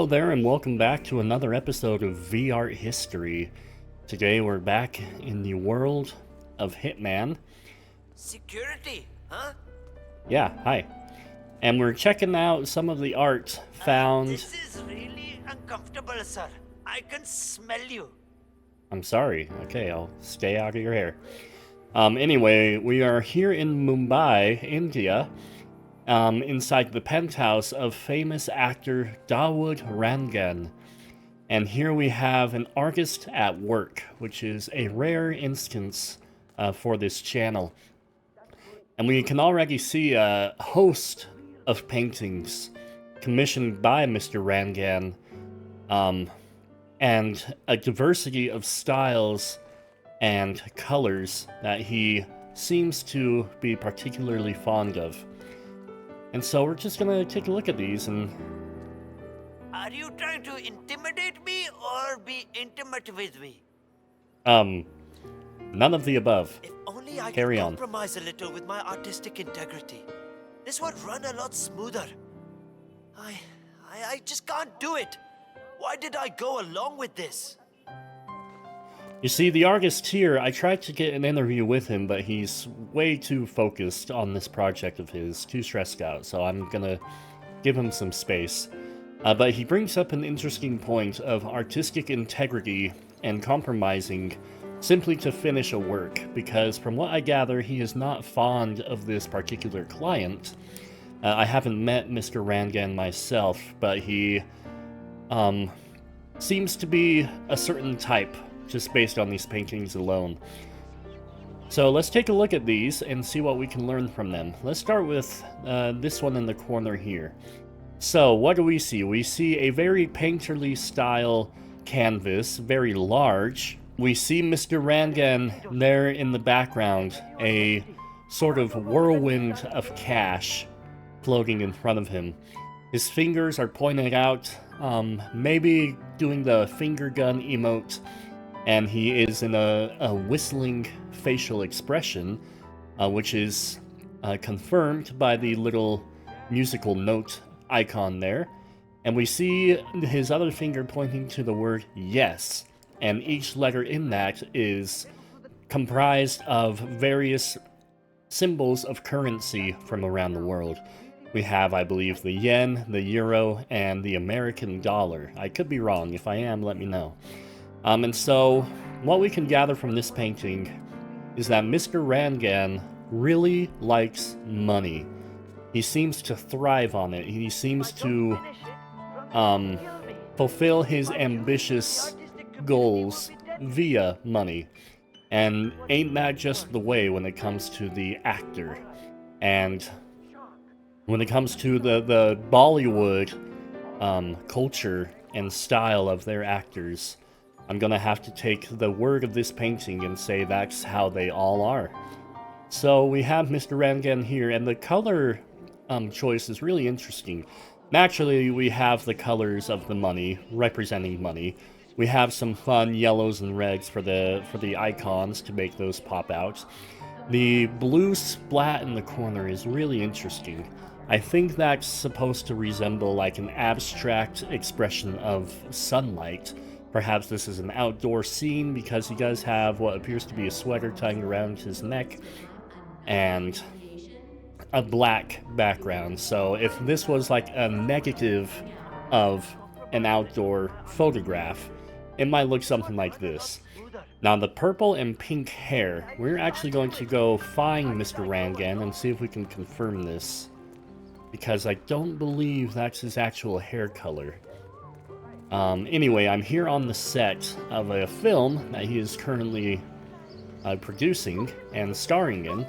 Hello there and welcome back to another episode of VR History. Today we're back in the world of Hitman. Security, huh? Yeah, hi. And we're checking out some of the art found... This is really uncomfortable, sir. I can smell you. I'm sorry. Okay, I'll stay out of your hair. Anyway, we are here in Mumbai, India, inside the penthouse of famous actor Dawood Rangan. And here we have an artist at work, which is a rare instance for this channel. And we can already see a host of paintings commissioned by Mr. Rangan, and a diversity of styles and colors that he seems to be particularly fond of. And so we're just gonna take a look at these and... Are you trying to intimidate me or be intimate with me? None of the above. If only I Carry could on. compromise a little with my artistic integrity. This would run a lot smoother. I just can't do it. Why did I go along with this? You see, the artist here, I tried to get an interview with him, but he's way too focused on this project of his, too stressed out, so I'm gonna give him some space. But he brings up an interesting point of artistic integrity and compromising simply to finish a work, because from what I gather, he is not fond of this particular client. I haven't met Mr. Rangan myself, but he seems to be a certain type, just based on these paintings alone. So let's take a look at these and see what we can learn from them. Let's start with this one in the corner here. So what do we see? We see a very painterly style canvas, very large. We see Mr. Rangan there in the background, a sort of whirlwind of cash floating in front of him. His fingers are pointed out, maybe doing the finger gun emote, and he is in a whistling facial expression, which is confirmed by the little musical note icon there. And we see his other finger pointing to the word yes, and each letter in that is comprised of various symbols of currency from around the world. We have, I believe, the yen, the euro, and the American dollar. I could be wrong. If I am, let me know. And so, what we can gather from this painting is that Mr. Rangan really likes money. He seems to thrive on it. He seems to fulfill his ambitious goals via money. And ain't that just the way when it comes to the actor? And when it comes to the Bollywood culture and style of their actors, I'm gonna have to take the word of this painting and say that's how they all are. So we have Mr. Rangan here, and the color choice is really interesting. Naturally, we have the colors of the money, representing money. We have some fun yellows and reds for the icons to make those pop out. The blue splat in the corner is really interesting. I think that's supposed to resemble like an abstract expression of sunlight. Perhaps this is an outdoor scene because he does have what appears to be a sweater tying around his neck and a black background. So if this was like a negative of an outdoor photograph, it might look something like this. Now the purple and pink hair, we're actually going to go find Mr. Rangan and see if we can confirm this, because I don't believe that's his actual hair color. Anyway, I'm here on the set of a film that he is currently producing and starring in,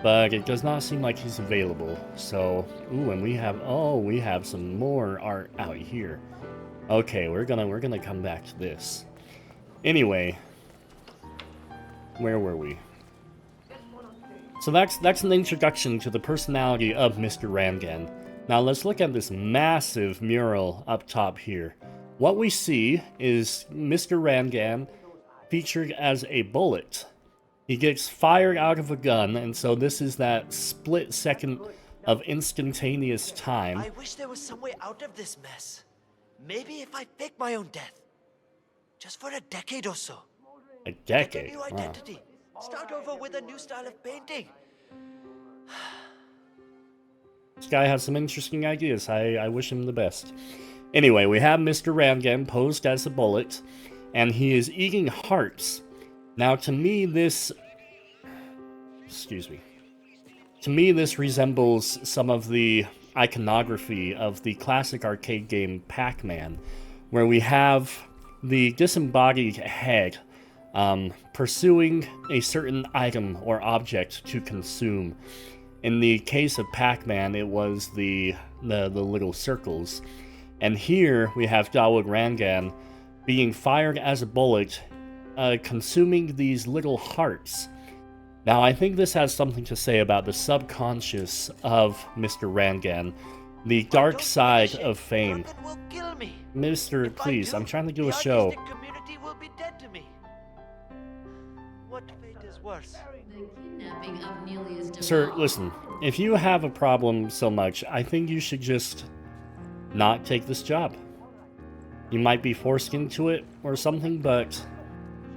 but it does not seem like he's available. So, ooh, and we have some more art out here. Okay, we're gonna come back to this. Anyway, where were we? So that's an introduction to the personality of Mr. Rangan. Now let's look at this massive mural up top here. What we see is Mr. Rangan featured as a bullet. He gets fired out of a gun, and so this is that split second of instantaneous time. I wish there was some way out of this mess. Maybe if I fake my own death, just for a decade or so. A Get a decade? new Wow. identity. Start over with a new style of painting. This guy has some interesting ideas. I wish him the best. Anyway, we have Mr. Rangan posed as a bullet, and he is eating hearts. Now, to me, this... Excuse me. To me, this resembles some of the iconography of the classic arcade game Pac-Man, where we have the disembodied head pursuing a certain item or object to consume. In the case of Pac-Man, it was the little circles. And here we have Dawood Rangan being fired as a bullet, consuming these little hearts. Now, I think this has something to say about the subconscious of Mr. Rangan, the dark side of fame. Rangan will kill me. Mister, If I please, do, I'm trying to do the a show. artistic community will be dead to me. What fate is worse? The kidnapping of Nelius de Sir, Val. listen, if you have a problem so much, I think you should just not take this job. You might be forced into it or something, but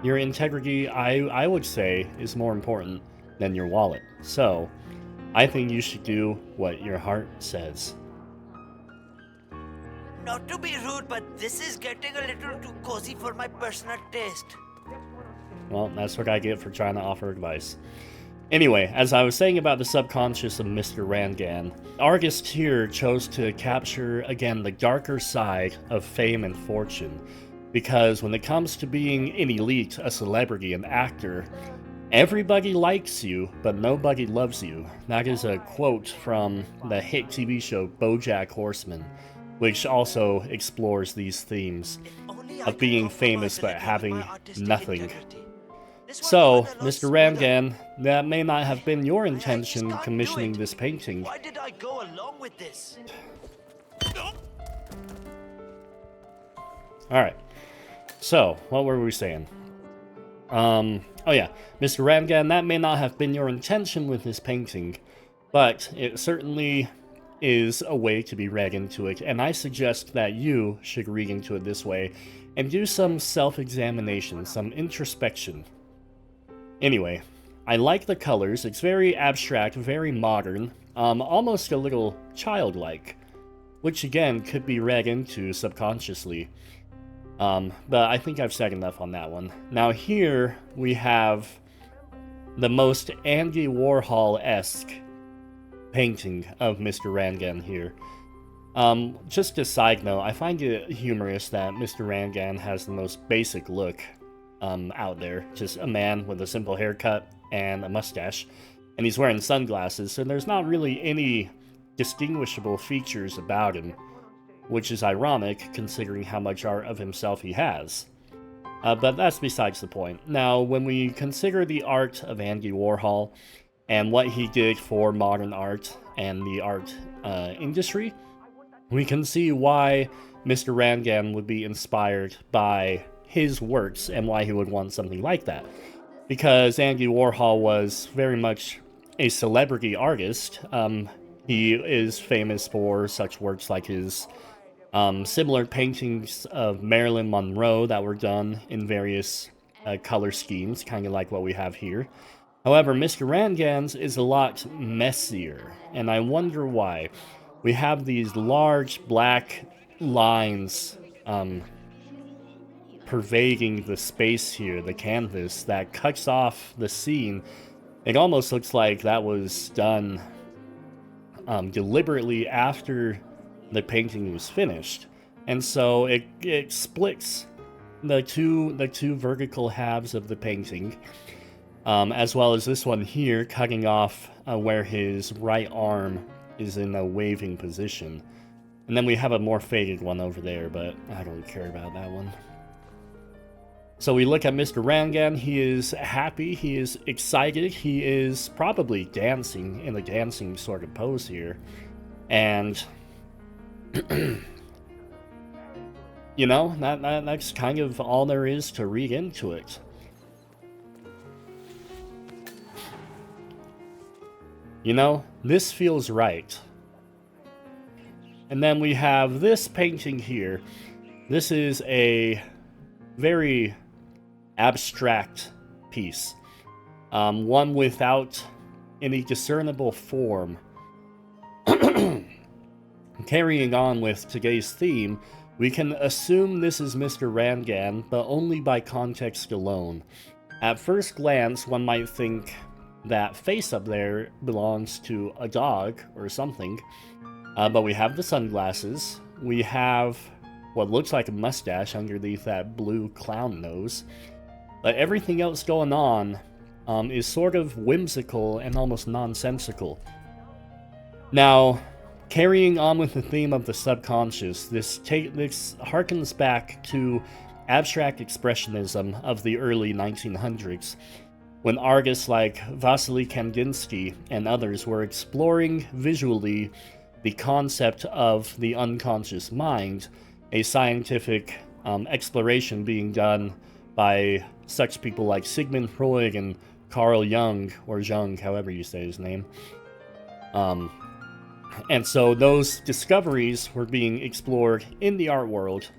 your integrity, I would say, is more important than your wallet. So, I think you should do what your heart says. Not to be rude, but this is getting a little too cozy for my personal taste. Well, that's what I get for trying to offer advice. Anyway, as I was saying about the subconscious of Mr. Rangan, artists here chose to capture, again, the darker side of fame and fortune. Because when it comes to being an elite, a celebrity, an actor, everybody likes you, but nobody loves you. That is a quote from the hit TV show BoJack Horseman, which also explores these themes If only I of could being compromise famous a but little with having my artistic nothing. integrity. This would So, run a lot Mr. smoother. Rangan, that may not have been your I just intention can't do commissioning it. this painting. Why did I go along with this? Alright. So, what were we saying? Oh yeah, Mr. Rangan, that may not have been your intention with this painting, but it certainly is a way to be read into it, and I suggest that you should read into it this way, and do some self-examination, some introspection. Anyway, I like the colors. It's very abstract, very modern, almost a little childlike, which again could be read into subconsciously. But I think I've said enough on that one. Now here we have the most Andy Warhol-esque painting of Mr. Rangan here. Just a side note, I find it humorous that Mr. Rangan has the most basic look out there. Just a man with a simple haircut and a mustache. And he's wearing sunglasses, so there's not really any distinguishable features about him, which is ironic considering how much art of himself he has. But that's besides the point. Now, when we consider the art of Andy Warhol and what he did for modern art and the art industry, we can see why Mr. Rangan would be inspired by his works and why he would want something like that. Because Andy Warhol was very much a celebrity artist. He is famous for such works like his similar paintings of Marilyn Monroe that were done in various color schemes, kind of like what we have here. However, Mr. Rangan's is a lot messier, and I wonder why. We have these large black lines pervading the space here, the canvas, that cuts off the scene. It almost looks like that was done deliberately after the painting was finished, and so it splits the two vertical halves of the painting, as well as this one here cutting off where his right arm is in a waving position, and then we have a more faded one over there, but I don't care about that one. So we look at Mr. Rangan. He is happy, he is excited, he is probably dancing in a dancing sort of pose here, and you know, that's kind of all there is to read into it. You know, this feels right. And then we have this painting here. This is a very abstract piece. One without any discernible form. Carrying on with today's theme, we can assume this is Mr. Rangan, but only by context alone. At first glance, one might think that face up there belongs to a dog or something, but we have the sunglasses, we have what looks like a mustache underneath that blue clown nose, but everything else going on is sort of whimsical and almost nonsensical. Now, carrying on with the theme of the subconscious, this harkens back to abstract expressionism of the early 1900s, when artists like Vasily Kandinsky and others were exploring visually the concept of the unconscious mind, a scientific exploration being done by such people like Sigmund Freud and Carl Jung, or Jung, however you say his name. And so those discoveries were being explored in the art world,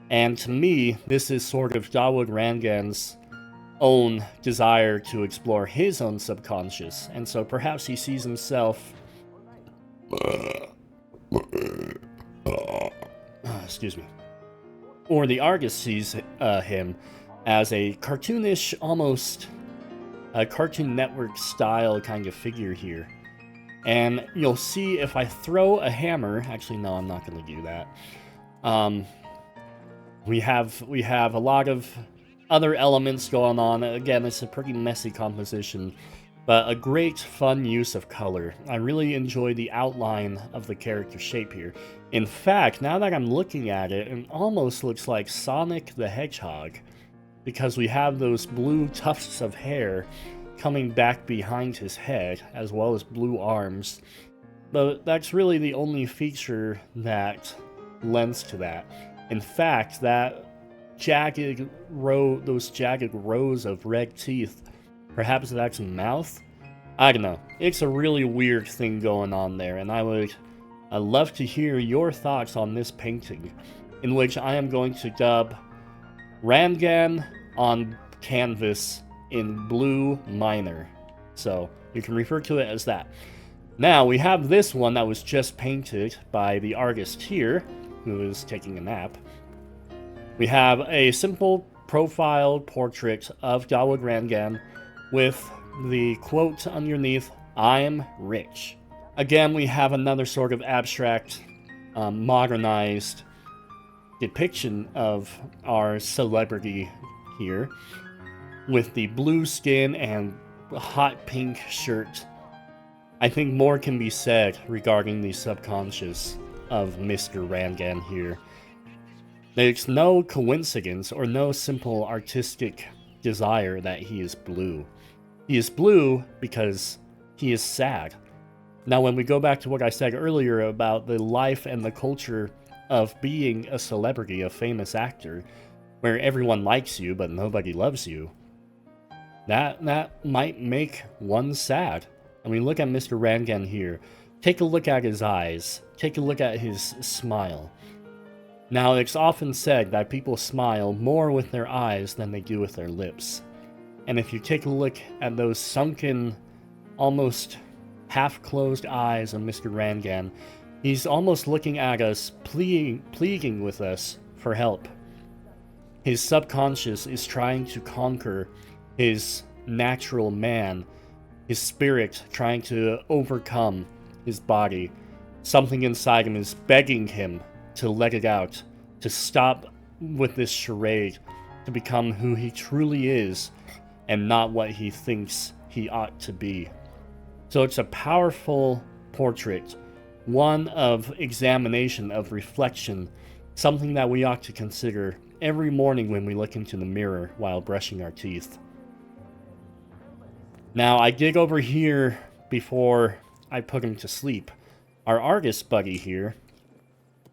and to me, this is sort of Dawood Rangan's own desire to explore his own subconscious, and so perhaps he sees himself... excuse me. Or the artist sees him as a cartoonish, almost a Cartoon Network style kind of figure here. And you'll see if I throw a hammer... Actually, no, I'm not going to do that. We have a lot of other elements going on. Again, it's a pretty messy composition, but a great fun use of color. I really enjoy the outline of the character shape here. In fact, now that I'm looking at it, it almost looks like Sonic the Hedgehog, because we have those blue tufts of hair coming back behind his head, as well as blue arms. But that's really the only feature that lends to that. In fact, those jagged rows of red teeth, perhaps that's a mouth? I don't know. It's a really weird thing going on there, and I'd love to hear your thoughts on this painting, in which I am going to dub Rangan on canvas in blue minor. So you can refer to it as that. Now we have this one that was just painted by the artist here, who is taking a nap. We have a simple profile portrait of Dawood Rangan with the quote underneath, "I'm rich." Again, we have another sort of abstract, modernized depiction of our celebrity here, with the blue skin and hot pink shirt. I think more can be said regarding the subconscious of Mr. Rangan here. There's no coincidence or no simple artistic desire that he is blue. He is blue because he is sad. Now, when we go back to what I said earlier about the life and the culture of being a celebrity, a famous actor, where everyone likes you but nobody loves you, that might make one sad. I mean, look at Mr. Rangan here. Take a look at his eyes. Take a look at his smile. Now, it's often said that people smile more with their eyes than they do with their lips. And if you take a look at those sunken, almost half-closed eyes of Mr. Rangan, he's almost looking at us, pleading with us for help. His subconscious is trying to conquer his natural man, his spirit trying to overcome his body. Something inside him is begging him to let it out, to stop with this charade, to become who he truly is and not what he thinks he ought to be. So it's a powerful portrait, one of examination, of reflection, something that we ought to consider every morning when we look into the mirror while brushing our teeth. Now, I dig over here before I put him to sleep. Our artist buddy here,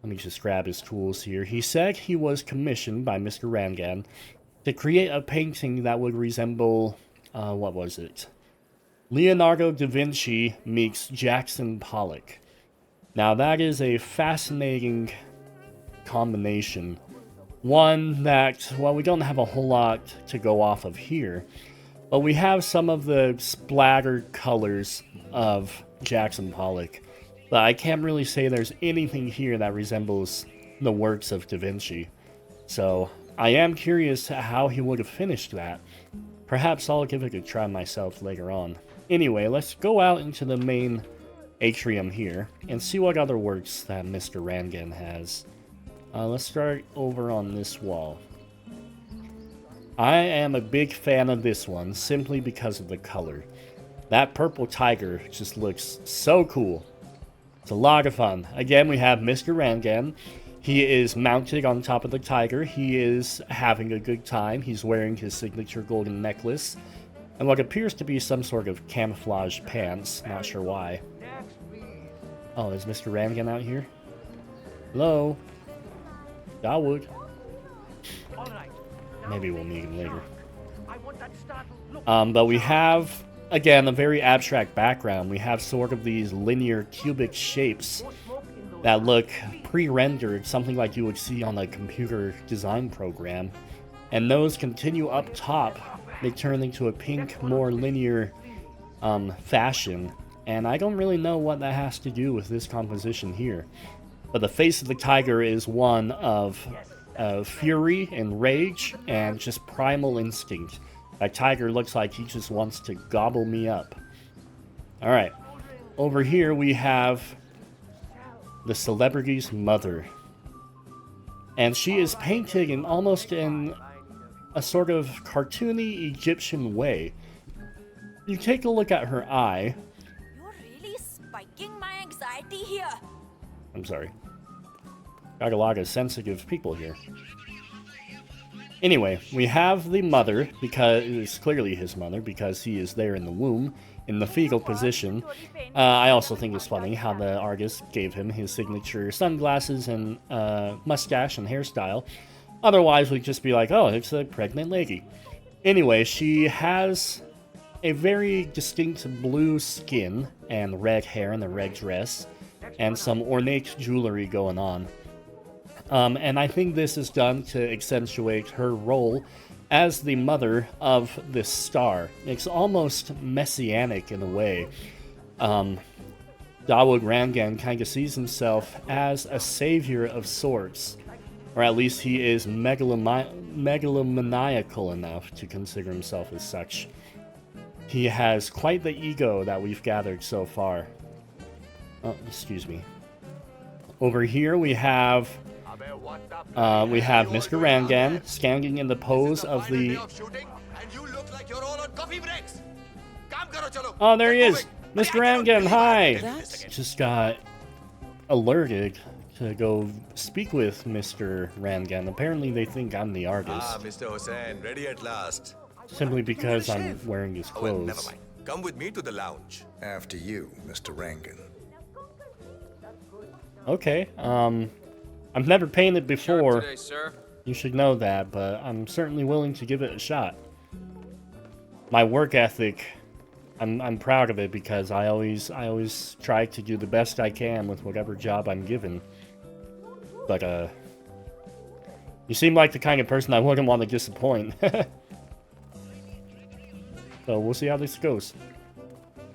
let me just grab his tools here. He said he was commissioned by Mr. Rangan to create a painting that would resemble, what was it? Leonardo da Vinci meets Jackson Pollock. Now, that is a fascinating combination One that, well, we don't have a whole lot to go off of here, but we have some of the splattered colors of Jackson Pollock. But I can't really say there's anything here that resembles the works of Da Vinci. So I am curious how he would have finished that. Perhaps I'll give it a try myself later on. Anyway, let's go out into the main atrium here and see what other works that Mr. Rangan has. Let's start over on this wall. I am a big fan of this one simply because of the color. That purple tiger just looks so cool. It's a lot of fun. Again, we have Mr. Rangan. He is mounted on top of the tiger. He is having a good time. He's wearing his signature golden necklace and what appears to be some sort of camouflage pants. Not sure why. Oh, is Mr. Rangan out here? Hello? Dawood? Maybe we'll meet him later. But we have, again, a very abstract background. We have sort of these linear cubic shapes that look pre-rendered, something like you would see on a computer design program. And those continue up top. They turn into a pink, more linear fashion. And I don't really know what that has to do with this composition here. But the face of the tiger is one of fury and rage and just primal instinct. That tiger looks like he just wants to gobble me up. Alright. Over here we have the celebrity's mother. And she is painted in almost in a sort of cartoony Egyptian way. You take a look at her eye. You're really spiking my anxiety here. I'm sorry. Got a lot of sensitive people here. Anyway, we have the mother, because it's clearly his mother, because he is there in the womb, in the fetal position. I also think it's funny how the artist gave him his signature sunglasses and mustache and hairstyle. Otherwise, we'd just be like, oh, it's a pregnant lady. Anyway, she has a very distinct blue skin and red hair and a red dress, and some ornate jewelry going on. And I think this is done to accentuate her role as the mother of this star. It's almost messianic in a way. Dawood Rangan kind of sees himself as a savior of sorts. Or at least he is megalomaniacal enough to consider himself as such. He has quite the ego that we've gathered so far. Oh, excuse me. Over here we have Mr. Rangan standing in the pose of the... Oh, there he is! Mr. Rangan, hi! Just got alerted to go speak with Mr. Rangan. Apparently they think I'm the artist. Ah, Mr. Hussain, ready at last. Simply because I'm wearing his Oh, well, never clothes. mind. Come with me to the lounge. After you, Mr. Rangan. Okay, I've never painted before. Today, sir. You should know that, but I'm certainly willing to give it a shot. My work ethic, I'm proud of it because I always try to do the best I can with whatever job I'm given. But you seem like the kind of person I wouldn't want to disappoint. So we'll see how this goes.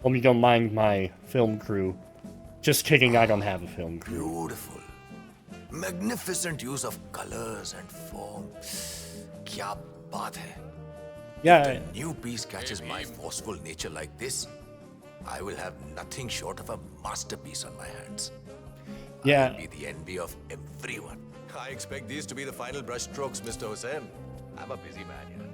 Hope you don't mind my film crew. Just kidding, I don't have a film crew. Beautiful. Magnificent use of colors and form. Kya baat hai. Yeah, If a new piece catches my forceful nature like this, I will have nothing short of a masterpiece on my hands. yeah. I'll be the envy of everyone. I expect these to be the final brushstrokes, Mr. Hussain. I'm a busy man here.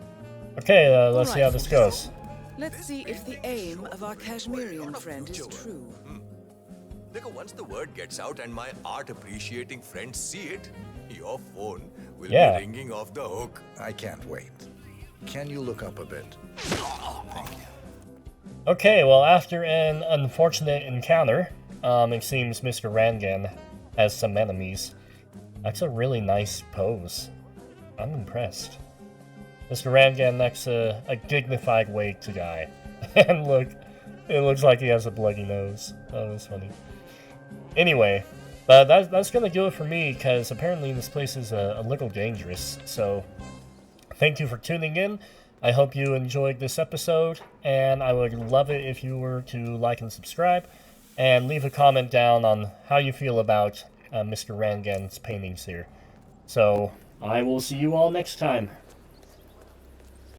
Okay, let's see how this goes. Let's see if the aim of our Kashmirian friend is true. Look, once the word gets out and my art-appreciating friends see it, your phone will Yeah. be ringing off the hook. I can't wait. Can you look up a bit? Okay, well, after an unfortunate encounter, it seems Mr. Rangan has some enemies. That's a really nice pose. I'm impressed. Mr. Rangan next a dignified way to die. And look, it looks like he has a bloody nose. Oh, that's funny. Anyway, But that's gonna do it for me, because apparently this place is a little dangerous. So, thank you for tuning in. I hope you enjoyed this episode, and I would love it if you were to like and subscribe, and leave a comment down on how you feel about Mr. Rangan's paintings here. So, I will see you all next time.